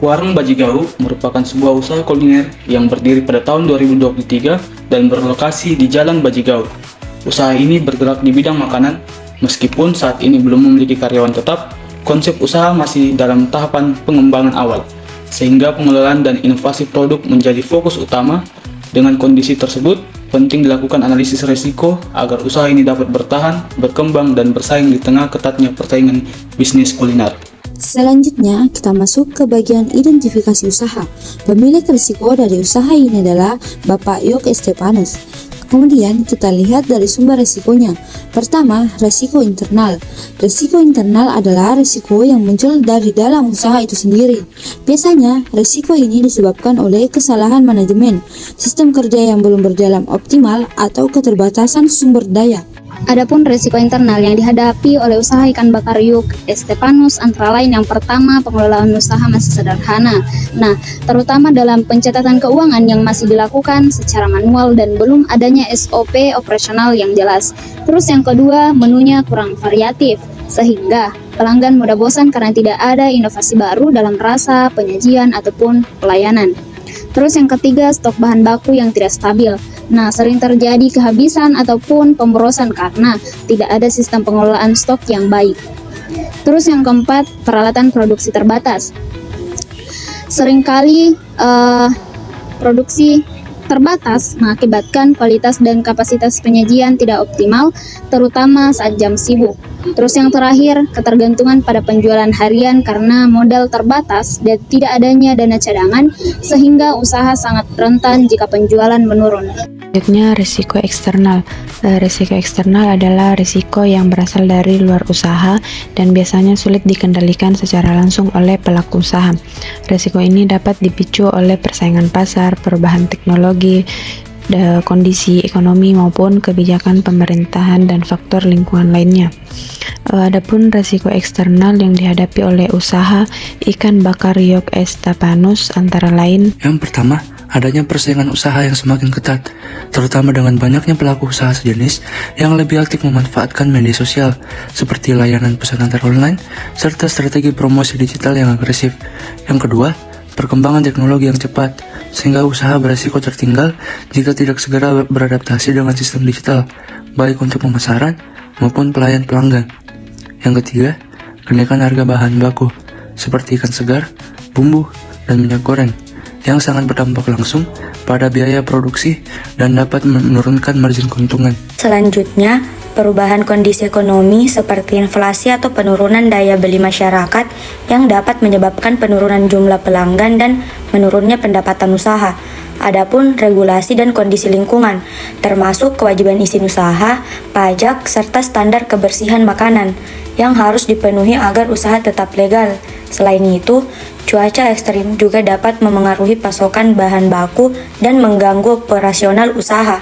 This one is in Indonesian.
Warung Bajigau merupakan sebuah usaha kuliner yang berdiri pada tahun 2023 dan berlokasi di Jalan Bajigau. Usaha ini bergerak di bidang makanan, meskipun saat ini belum memiliki karyawan tetap, konsep usaha masih dalam tahapan pengembangan awal, sehingga pengelolaan dan inovasi produk menjadi fokus utama. Dengan kondisi tersebut, penting dilakukan analisis risiko agar usaha ini dapat bertahan, berkembang, dan bersaing di tengah ketatnya persaingan bisnis kuliner. Selanjutnya, kita masuk ke bagian identifikasi usaha. Pemilik risiko dari usaha ini adalah Bapak Yok Estepanus. Kemudian kita lihat dari sumber risikonya. Pertama, risiko internal. Risiko internal adalah risiko yang muncul dari dalam usaha itu sendiri. Biasanya, risiko ini disebabkan oleh kesalahan manajemen, sistem kerja yang belum berjalan optimal, atau keterbatasan sumber daya. Adapun risiko internal yang dihadapi oleh usaha ikan bakar Yok Estepanus antara lain yang pertama, pengelolaan usaha masih sederhana. Nah, terutama dalam pencatatan keuangan yang masih dilakukan secara manual dan belum adanya SOP operasional yang jelas. Terus yang kedua, menunya kurang variatif, sehingga pelanggan mudah bosan karena tidak ada inovasi baru dalam rasa, penyajian, ataupun pelayanan. Terus yang ketiga, stok bahan baku yang tidak stabil. Nah, sering terjadi kehabisan ataupun pemborosan karena tidak ada sistem pengelolaan stok yang baik. Terus yang keempat, peralatan produksi terbatas. Seringkali produksi terbatas mengakibatkan kualitas dan kapasitas penyajian tidak optimal, terutama saat jam sibuk. Terus yang terakhir, ketergantungan pada penjualan harian karena modal terbatas dan tidak adanya dana cadangan, sehingga usaha sangat rentan jika penjualan menurun. Selanjutnya, risiko eksternal. Risiko eksternal adalah risiko yang berasal dari luar usaha dan biasanya sulit dikendalikan secara langsung oleh pelaku usaha. Risiko ini dapat dipicu oleh persaingan pasar, perubahan teknologi, kondisi ekonomi maupun kebijakan pemerintahan dan faktor lingkungan lainnya. Adapun risiko eksternal yang dihadapi oleh usaha ikan bakar Yok Estepanus antara lain: yang pertama, adanya persaingan usaha yang semakin ketat, terutama dengan banyaknya pelaku usaha sejenis yang lebih aktif memanfaatkan media sosial, seperti layanan pesan antar online, serta strategi promosi digital yang agresif. Yang kedua, perkembangan teknologi yang cepat, sehingga usaha beresiko tertinggal jika tidak segera beradaptasi dengan sistem digital, baik untuk pemasaran maupun pelayan pelanggan. Yang ketiga, kenaikan harga bahan baku, seperti ikan segar, bumbu, dan minyak goreng, yang sangat berdampak langsung pada biaya produksi dan dapat menurunkan margin keuntungan. Selanjutnya, perubahan kondisi ekonomi seperti inflasi atau penurunan daya beli masyarakat yang dapat menyebabkan penurunan jumlah pelanggan dan menurunnya pendapatan usaha. Adapun regulasi dan kondisi lingkungan, termasuk kewajiban izin usaha, pajak, serta standar kebersihan makanan yang harus dipenuhi agar usaha tetap legal. Selain itu, cuaca ekstrim juga dapat memengaruhi pasokan bahan baku dan mengganggu operasional usaha.